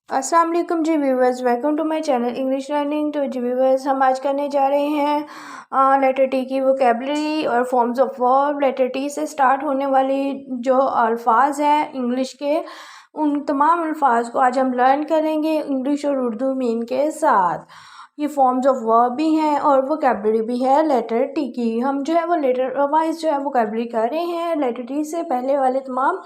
अस्सलाम वालेकुम जी viewers, welcome to my channel English learning. तो जी व्यूवर्स, हम आज करने जा रहे हैं लेटर टी की वोकेबलरी और forms of verb. Letter T से स्टार्ट होने वाली जो अल्फाज हैं इंग्लिश के, उन तमाम अल्फाज को आज हम लर्न करेंगे इंग्लिश और उर्दू मीन के साथ। ये फॉर्म्स ऑफ वर्ब भी हैं और वोकेबलरी भी है लेटर टी की। हम जो है वो लेटर वाइज जो है वोकेबलरी कर रहे हैं। लेटर टी से पहले वाले तमाम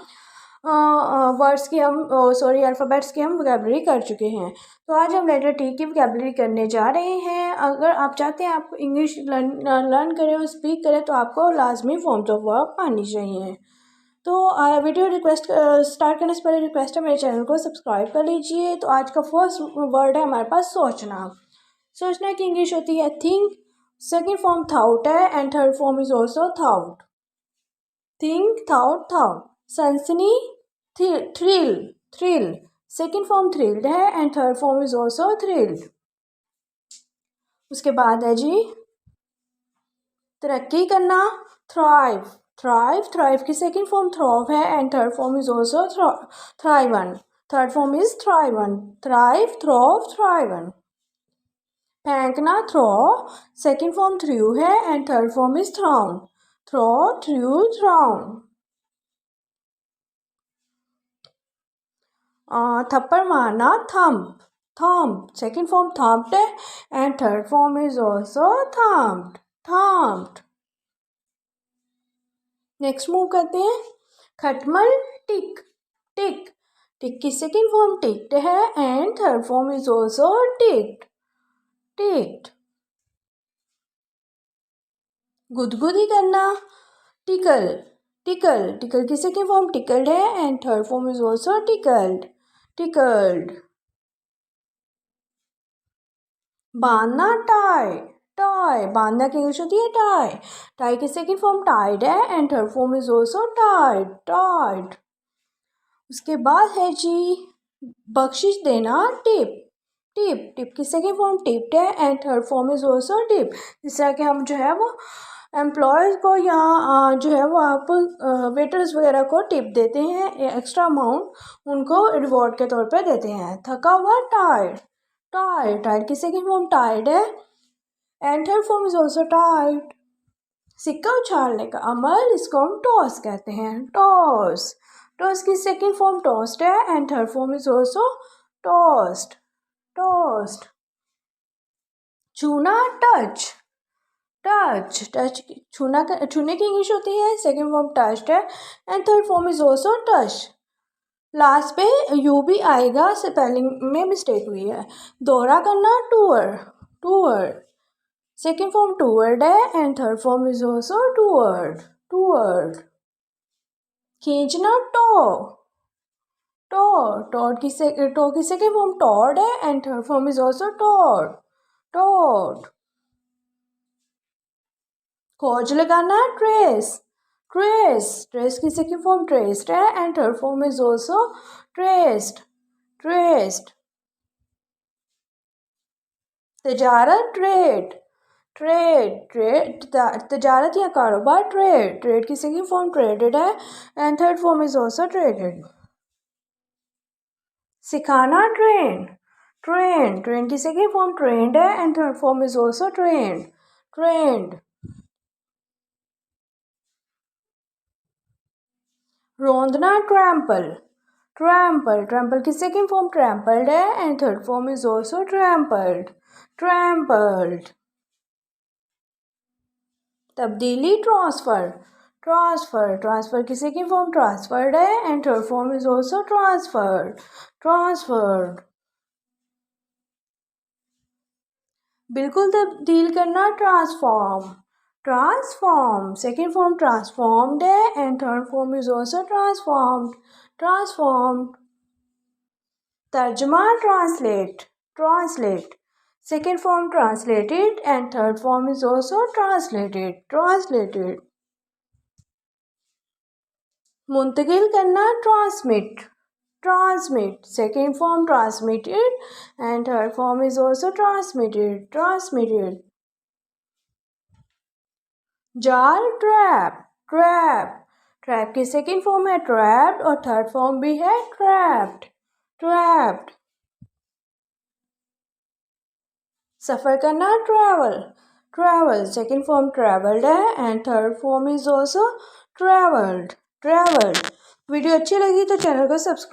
वर्ड्स की हम अल्फ़ाबेट्स की हम वोकेबलरी कर चुके हैं। तो आज हम लेटर टी की वोकेबलरी करने जा रहे हैं। अगर आप चाहते हैं आप इंग्लिश लर्न करें और स्पीक करें तो आपको लाजमी फॉर्म्स ऑफ वर्ब आनी चाहिए। तो वीडियो रिक्वेस्ट स्टार्ट करने से पहले रिक्वेस्ट है, मेरे चैनल को सब्सक्राइब कर लीजिए। तो आज का फर्स्ट वर्ड है हमारे पास सोचना। सोचना की इंग्लिश होती है थिंक, सेकेंड फॉर्म थाउट है and third form is also thought. Think, thought, thought. सनसनी, thrill, thrill. Second form thrilled है and third form is also thrilled. उसके बाद है जी तरक्की करना, थ्राइव, थ्राइव। थ्राइव की सेकेंड फॉर्म थ्रॉव है and third form is also thriven. Third form is thriven. Thrive, throve, thriven. फेंकना, थ्रो। सेकेंड फॉर्म थ्रू है and third form is thrown. Throw, through, thrown. थप्पड़ मारना, thump, thump. Second form thumped है and third form is also thumped, thumped. Next move करते हैं खटमल, tick, tick. Tick की second form ticked है and third form is also ticked, ticked. गुदगुदी करना, टिकल, टिकल। टिकल की सेकेंड फॉर्म टिकल्ड है and third form is also tickled, tickled. बांधना, टाई, टाई। बांधना की इंग्लिश होती है टाई। टाई की सेकेंड फॉर्म टाइड है and third form is also tied, tied. उसके बाद है जी बख्शिश देना, टिप, टिप। टिप की सेकेंड फॉर्म टिप्ड है and third form is also tip. जिस तरह के हम जो है वो एम्प्लॉयज़ को या जो है वो आप वेटर्स वगैरह को टिप देते हैं, एक्स्ट्रा अमाउंट उनको रिवॉर्ड के तौर पे देते हैं। थका हुआ, टायर्ड, टायर्ड। टायर्ड की सेकेंड फॉर्म टायर्ड है and third form is also tired. सिक्का उछालने का अमल, इसको हम टॉस कहते हैं, टॉस। टॉस की सेकेंड फॉर्म टॉस्ड है and third form is also tossed, tossed. छूना, टच, टच। टच छूने की इंग्लिश होती है, सेकेंड फॉर्म टच्ड है and third form is also touch. Last पे यू भी आएगा, स्पेलिंग में मिस्टेक हुई है। दौरा करना, tour, tour. Second form toward है and third form is also toward, toward. खींचना, टो, टो। टो की सेकेंड फॉर्म टॉर्ड है and third form is also toured, toured. खोज लगाना, ट्रेस, ट्रेस। ट्रेस की सेकेंड फॉर्म ट्रेस्ड है and third form is also traced, traced. तजारत, trade, trade, trade. तजारत या कारोबार, trade. Trade की second form traded है and third form is also traded. सिखाना, train, train. Train की सेकेंड फॉर्म ट्रेंड है and third form is also trained, trained. रोंदना, trample, trample. Trample की second form trampled है and third form is also trampled, trampled. तब्दीली, transfer, transfer. Transfer की second form transferred है and third form is also transferred, transferred. बिल्कुल तब्दील करना, transform, transform. Second form transformed है and third form is also transformed, transformed. तर्जमा, translate, translate. Second form translated and third form is also translated, translated. मुंतकिल करना, transmit, transmit. Second form transmitted and third form is also transmitted, transmitted. जाल, trap, trap. Trap की second form है trapped और third form भी है trapped, trapped. सफ़र करना, travel. Travel second form travelled है and third form is also travelled. Video अच्छी लगी तो चैनल को सब्सक्राइब